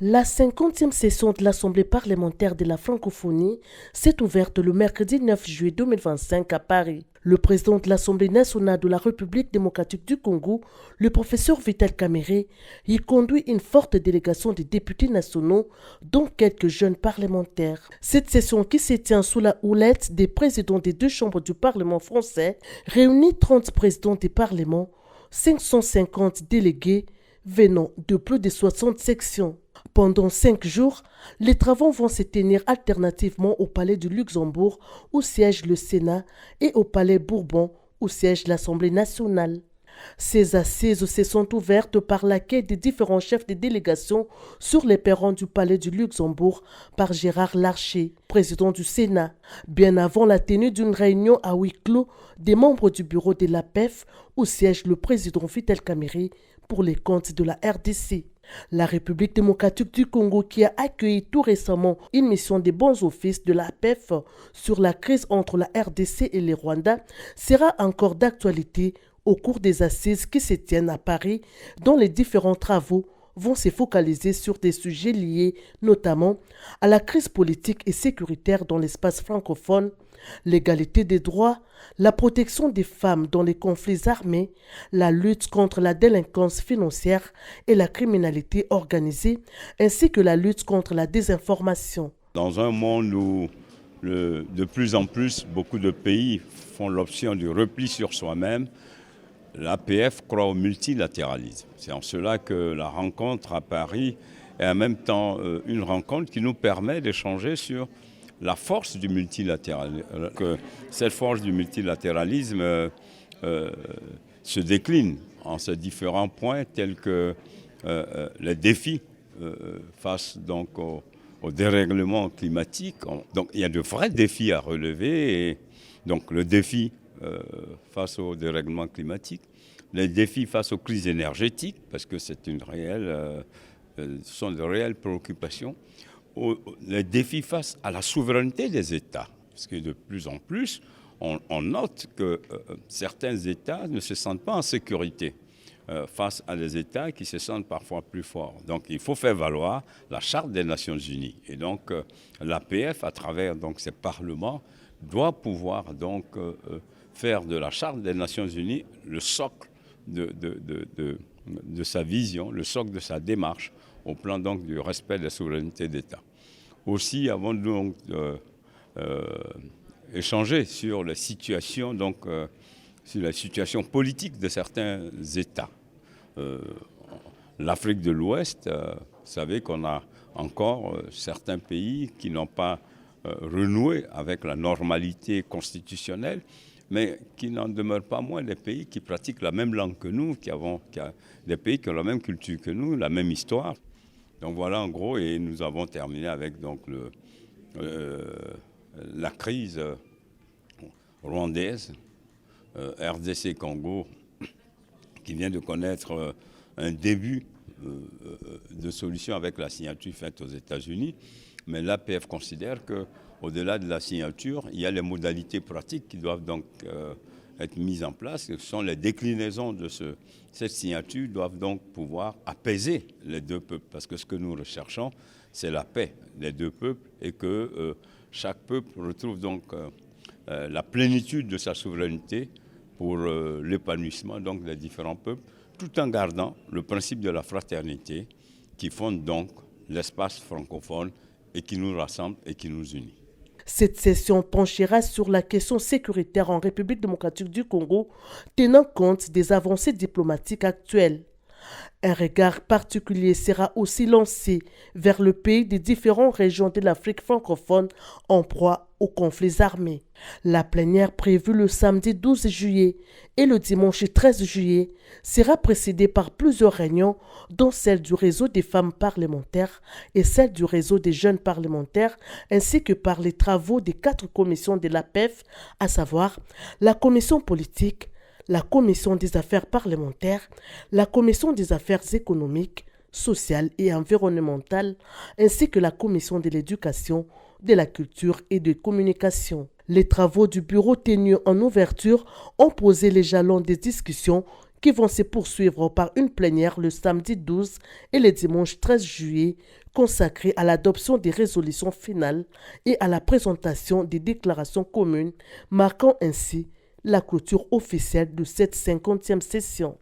La 50e session de l'Assemblée parlementaire de la francophonie s'est ouverte le mercredi 9 juillet 2025 à Paris. Le président de l'Assemblée nationale de la République démocratique du Congo, le professeur Vital Kamerhe, y conduit une forte délégation de députés nationaux, dont quelques jeunes parlementaires. Cette session, qui se tient sous la houlette des présidents des deux chambres du Parlement français, réunit 30 présidents des parlements, 550 délégués venant de plus de 60 sections. Pendant 5 jours, les travaux vont se tenir alternativement au Palais du Luxembourg, où siège le Sénat, et au Palais Bourbon, où siège l'Assemblée nationale. Ces assises se sont ouvertes par l'accueil des différents chefs de délégation sur les perrons du Palais du Luxembourg par Gérard Larcher, président du Sénat, bien avant la tenue d'une réunion à huis clos des membres du bureau de l'APEF, où siège le président Vital Kamerhe pour les comptes de la RDC. La République démocratique du Congo, qui a accueilli tout récemment une mission des bons offices de l'APEF sur la crise entre la RDC et le Rwanda, sera encore d'actualité au cours des assises qui se tiennent à Paris, dont les différents travaux vont se focaliser sur des sujets liés notamment à la crise politique et sécuritaire dans l'espace francophone, l'égalité des droits, la protection des femmes dans les conflits armés, la lutte contre la délinquance financière et la criminalité organisée, ainsi que la lutte contre la désinformation. Dans un monde où de plus en plus beaucoup de pays font l'option du repli sur soi-même, l'APF croit au multilatéralisme. C'est en cela que la rencontre à Paris est en même temps une rencontre qui nous permet d'échanger sur la force du multilatéralisme. Que cette force du multilatéralisme se décline en ces différents points tels que les défis face donc au dérèglement climatique. Donc il y a de vrais défis à relever. Et donc le défi face au dérèglement climatique, les défis face aux crises énergétiques, parce que c'est ce sont de réelles préoccupations, les défis face à la souveraineté des États, parce que de plus en plus, on note que certains États ne se sentent pas en sécurité face à des États qui se sentent parfois plus forts. Donc il faut faire valoir la Charte des Nations Unies. Et donc l'APF, à travers donc, ces parlements, doit pouvoir donc faire de la Charte des Nations Unies le socle de sa vision, le socle de sa démarche au plan donc du respect de la souveraineté d'État. Aussi, avant donc échanger sur la situation politique de certains États. L'Afrique de l'Ouest, vous savez qu'on a encore certains pays qui n'ont pas renoué avec la normalité constitutionnelle, mais qui n'en demeurent pas moins des pays qui pratiquent la même langue que nous, des pays qui ont la même culture que nous, la même histoire. Donc voilà en gros, et nous avons terminé avec donc la crise rwandaise, RDC Congo, qui vient de connaître un début de solution avec la signature faite aux États-Unis. Mais l'APF considère qu'au-delà de la signature, il y a les modalités pratiques qui doivent donc être mises en place. Ce sont les déclinaisons de cette signature doivent donc pouvoir apaiser les deux peuples. Parce que ce que nous recherchons, c'est la paix des deux peuples et que chaque peuple retrouve donc la plénitude de sa souveraineté pour l'épanouissement donc des différents peuples, tout en gardant le principe de la fraternité qui fonde donc l'espace francophone et qui nous rassemble et qui nous unit. Cette session penchera sur la question sécuritaire en République démocratique du Congo, tenant compte des avancées diplomatiques actuelles. Un regard particulier sera aussi lancé vers le pays des différentes régions de l'Afrique francophone en proie aux conflits armés. La plénière prévue le samedi 12 juillet et le dimanche 13 juillet sera précédée par plusieurs réunions, dont celle du réseau des femmes parlementaires et celle du réseau des jeunes parlementaires, ainsi que par les travaux des 4 commissions de l'APEF, à savoir la commission politique, la commission des affaires parlementaires, la commission des affaires économiques, sociales et environnementales, ainsi que la commission de l'éducation, de la culture et de communication. Les travaux du bureau tenus en ouverture ont posé les jalons des discussions qui vont se poursuivre par une plénière le samedi 12 et le dimanche 13 juillet consacrée à l'adoption des résolutions finales et à la présentation des déclarations communes, marquant ainsi la clôture officielle de cette 50e session.